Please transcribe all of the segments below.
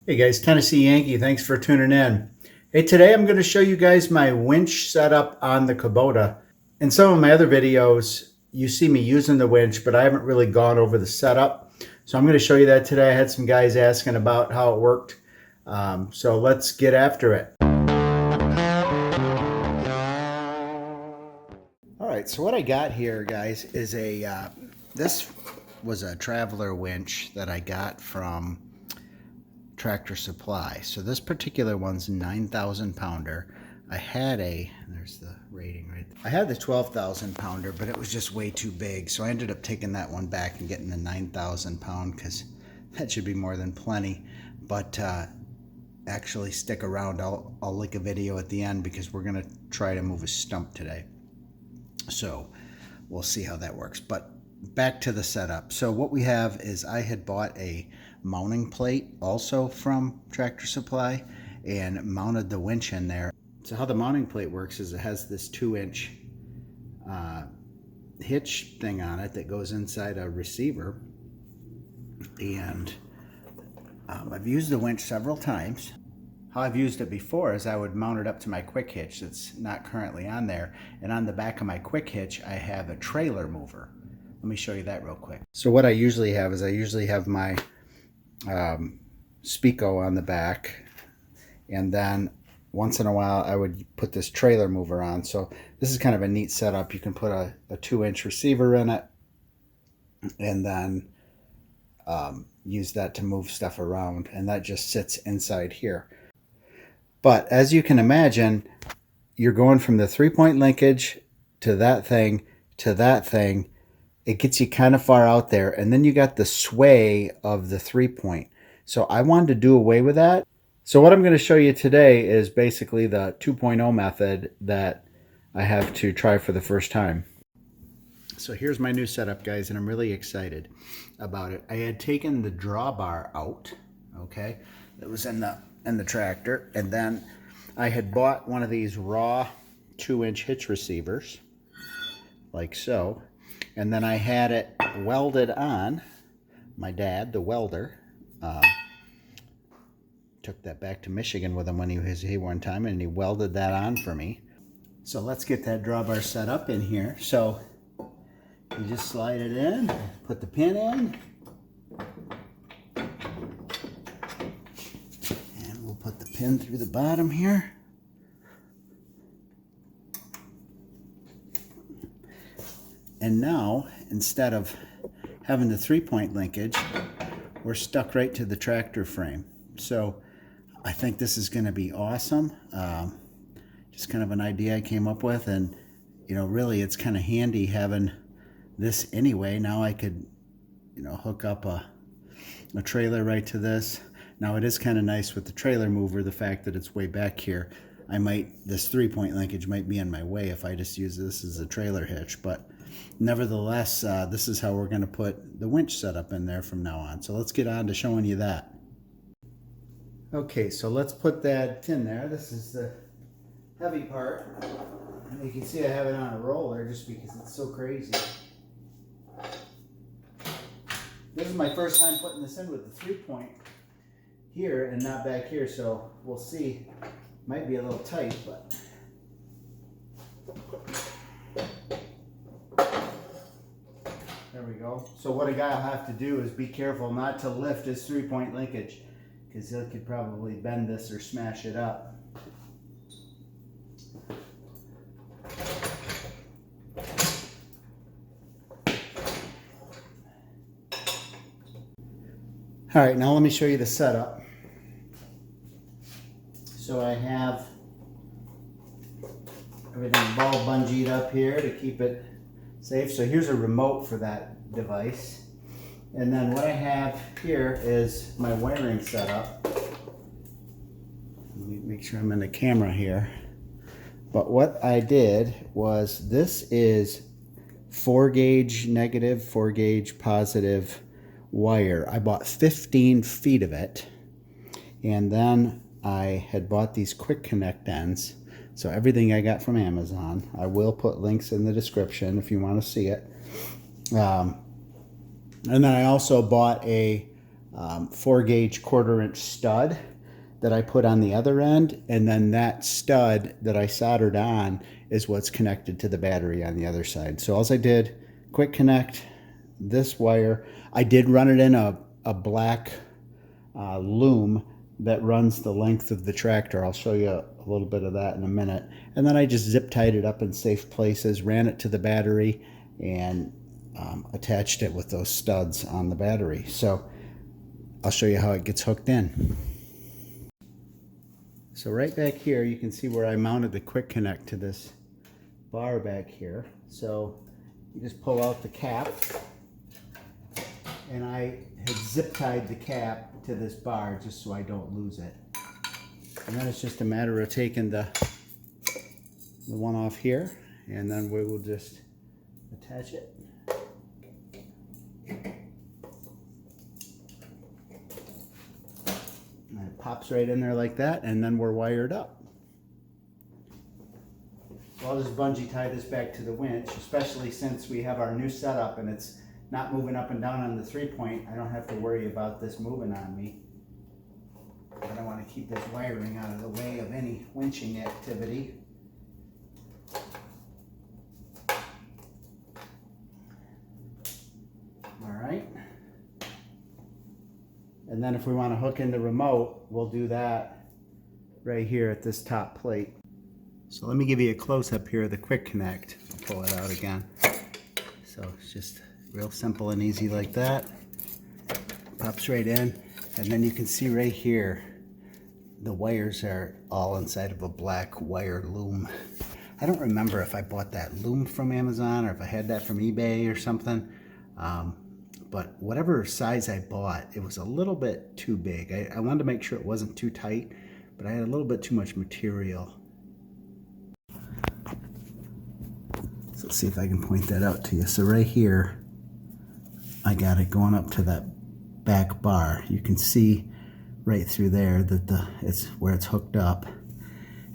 Hey guys, Tennessee Yankee, thanks for tuning in. Hey, today I'm going to show you guys my winch setup on the Kubota. In some of my other videos, you see me using the winch, but I haven't really gone over the setup. So I'm going to show you that today. I had some guys asking about how it worked. So let's get after it. All right, so what I got here, guys, is this was a Traveler winch that I got from Tractor Supply. So this particular one's 9,000 pounder. I had there's the rating right there. I had the 12,000 pounder, but it was just way too big. So I ended up taking that one back and getting the 9,000 pound because that should be more than plenty. But actually stick around. I'll link a video at the end because we're going to try to move a stump today. So we'll see how that works. But back to the setup. So what we have is I had bought a mounting plate also from Tractor Supply and mounted the winch in there. So how the mounting plate works is it has this 2-inch hitch thing on it that goes inside a receiver, and I've used the winch several times. How I've used it before is I would mount it up to my quick hitch that's not currently on there, and on the back of my quick hitch I have a trailer mover. Let me show you that real quick. So what I usually have is I usually have my Speako on the back, and then once in a while I would put this trailer mover on. So this is kind of a neat setup. You can put a 2-inch receiver in it and then use that to move stuff around, and that just sits inside here. But as you can imagine, you're going from the 3-point linkage to that thing to that thing. It gets you kind of far out there, and then you got the sway of the 3-point. So I wanted to do away with that. So what I'm going to show you today is basically the 2.0 method that I have to try for the first time. So here's my new setup, guys, and I'm really excited about it. I had taken the drawbar out, okay, that was in the tractor, and then I had bought one of these raw 2-inch hitch receivers, like so. And then I had it welded on. My dad, the welder, took that back to Michigan with him when he was here one time, and he welded that on for me. So let's get that drawbar set up in here. So you just slide it in, put the pin in, and we'll put the pin through the bottom here. And now, instead of having the 3-point linkage, we're stuck right to the tractor frame. So I think this is going to be awesome. Just kind of an idea I came up with, and really it's kind of handy having this anyway. Now I could hook up a trailer right to this. Now it is kind of nice with the trailer mover, the fact that it's way back here. This 3-point linkage might be in my way if I just use this as a trailer hitch, but nevertheless, this is how we're going to put the winch setup in there from now on. So let's get on to showing you that. Okay, so let's put that in there. This is the heavy part. And you can see I have it on a roller just because it's so crazy. This is my first time putting this in with the 3-point here and not back here, so we'll see. Might be a little tight, but there we go. So what a guy will have to do is be careful not to lift his 3-point linkage, because he could probably bend this or smash it up. All right, now let me show you the setup. So I have everything ball bungeed up here to keep it safe. So here's a remote for that device. And then what I have here is my wiring setup. Let me make sure I'm in the camera here. But what I did was, this is 4-gauge negative, 4-gauge positive wire. I bought 15 feet of it, and then I had bought these quick connect ends. So everything I got from Amazon. I will put links in the description if you want to see it. And then I also bought a 4-gauge 1/4-inch stud that I put on the other end, and then that stud that I soldered on is what's connected to the battery on the other side. So all I did, quick connect this wire. I did run it in a black loom that runs the length of the tractor. I'll show you a little bit of that in a minute. And then I just zip tied it up in safe places, ran it to the battery, and attached it with those studs on the battery. So I'll show you how it gets hooked in. So right back here, you can see where I mounted the quick connect to this bar back here. So you just pull out the cap, and I had zip tied the cap to this bar just so I don't lose it. And then it's just a matter of taking the one off here, and then we will just attach it. And it pops right in there like that, and then we're wired up. So I'll just bungee tie this back to the winch, especially since we have our new setup and it's not moving up and down on the 3-point. I don't have to worry about this moving on me. But I want to keep this wiring out of the way of any winching activity. All right. And then if we want to hook in the remote, we'll do that right here at this top plate. So let me give you a close-up here of the quick connect. I'll pull it out again. So it's just real simple and easy like that. Pops right in, and then you can see right here, the wires are all inside of a black wire loom. I don't remember if I bought that loom from Amazon or if I had that from eBay or something. But whatever size I bought, it was a little bit too big. I wanted to make sure it wasn't too tight, but I had a little bit too much material. So let's see if I can point that out to you. So right here, I got it going up to that back bar. You can see right through there that it's where it's hooked up.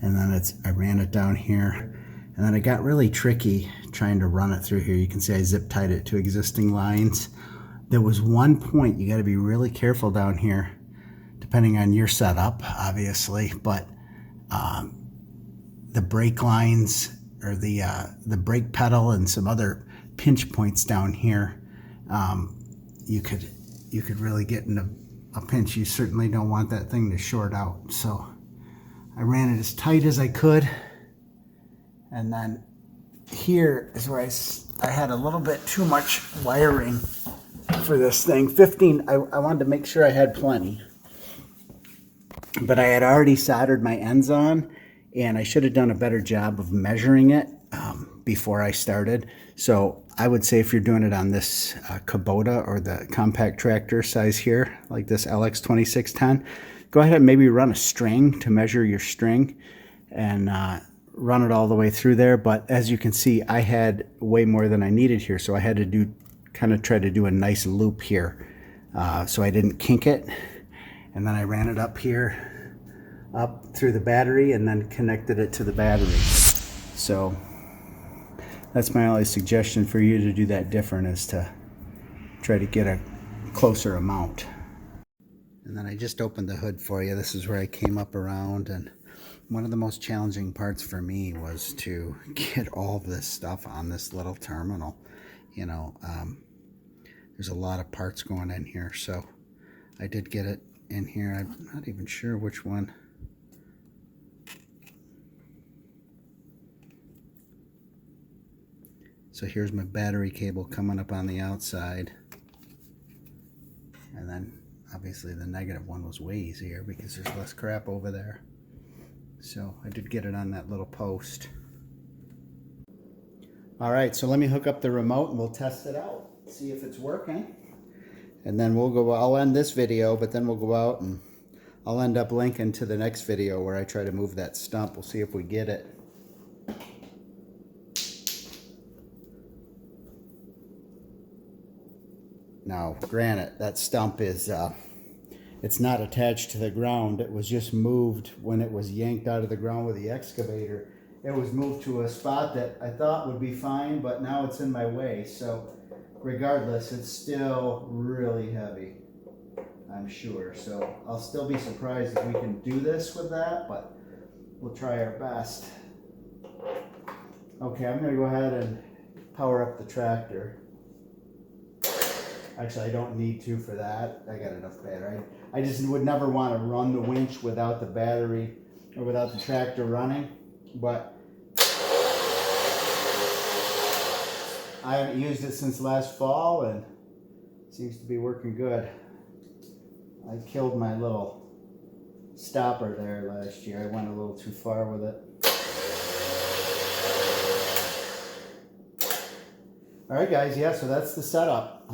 And then I ran it down here. And then it got really tricky trying to run it through here. You can see I zip tied it to existing lines. There was one point you got to be really careful down here, depending on your setup, obviously, but the brake lines or the brake pedal and some other pinch points down here, you could really get in a pinch. You certainly don't want that thing to short out. So I ran it as tight as I could, and then here is where I had a little bit too much wiring for this thing. 15, I wanted to make sure I had plenty, but I had already soldered my ends on, and I should have done a better job of measuring it before I started. So I would say if you're doing it on this Kubota or the compact tractor size here, like this LX 2610, go ahead and maybe run a string to measure your string and run it all the way through there. But as you can see, I had way more than I needed here, so I had to try to do a nice loop here so I didn't kink it. And then I ran it up here, up through the battery, and then connected it to the battery. So that's my only suggestion for you to do that different, is to try to get a closer amount. And then I just opened the hood for you. This is where I came up around, and one of the most challenging parts for me was to get all this stuff on this little terminal. You know, there's a lot of parts going in here, so I did get it in here. I'm not even sure which one. So here's my battery cable coming up on the outside, and then obviously the negative one was way easier because there's less crap over there. So I did get it on that little post. All right, so let me hook up the remote and we'll test it out, see if it's working. And then I'll end this video, but then we'll go out and I'll end up linking to the next video where I try to move that stump. We'll see if we get it. Now, granted, that stump is, it's not attached to the ground. It was just moved when it was yanked out of the ground with the excavator. It was moved to a spot that I thought would be fine, but now it's in my way. So regardless, it's still really heavy. I'm sure. So I'll still be surprised if we can do this with that, but we'll try our best. Okay, I'm gonna go ahead and power up the tractor. Actually, I don't need to for that. I got enough battery. I just would never want to run the winch without the battery or without the tractor running, but I haven't used it since last fall and it seems to be working good. I killed my little stopper there last year. I went a little too far with it. All right, guys, yeah, so that's the setup.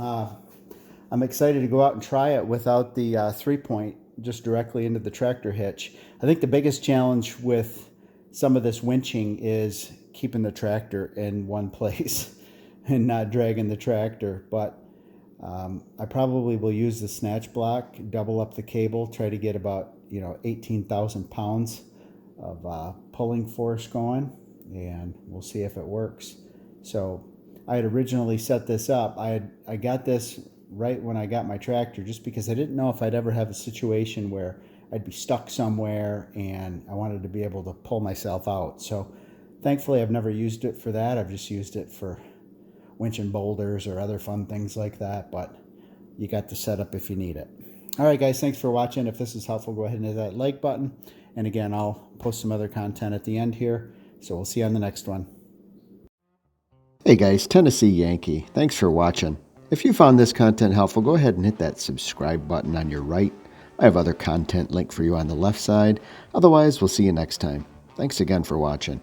I'm excited to go out and try it without the 3-point, just directly into the tractor hitch. I think the biggest challenge with some of this winching is keeping the tractor in one place and not dragging the tractor. But I probably will use the snatch block, double up the cable, try to get about 18,000 pounds of pulling force going, and we'll see if it works. So I had originally set this up. I got this right when I got my tractor, just because I didn't know if I'd ever have a situation where I'd be stuck somewhere and I wanted to be able to pull myself out. So thankfully I've never used it for that. I've just used it for winching boulders or other fun things like that, but you got the setup if you need it. All right, guys, thanks for watching. If this is helpful, go ahead and hit that like button. And again, I'll post some other content at the end here. So we'll see you on the next one. Hey guys, Tennessee Yankee. Thanks for watching. If you found this content helpful, go ahead and hit that subscribe button on your right. I have other content linked for you on the left side. Otherwise, we'll see you next time. Thanks again for watching.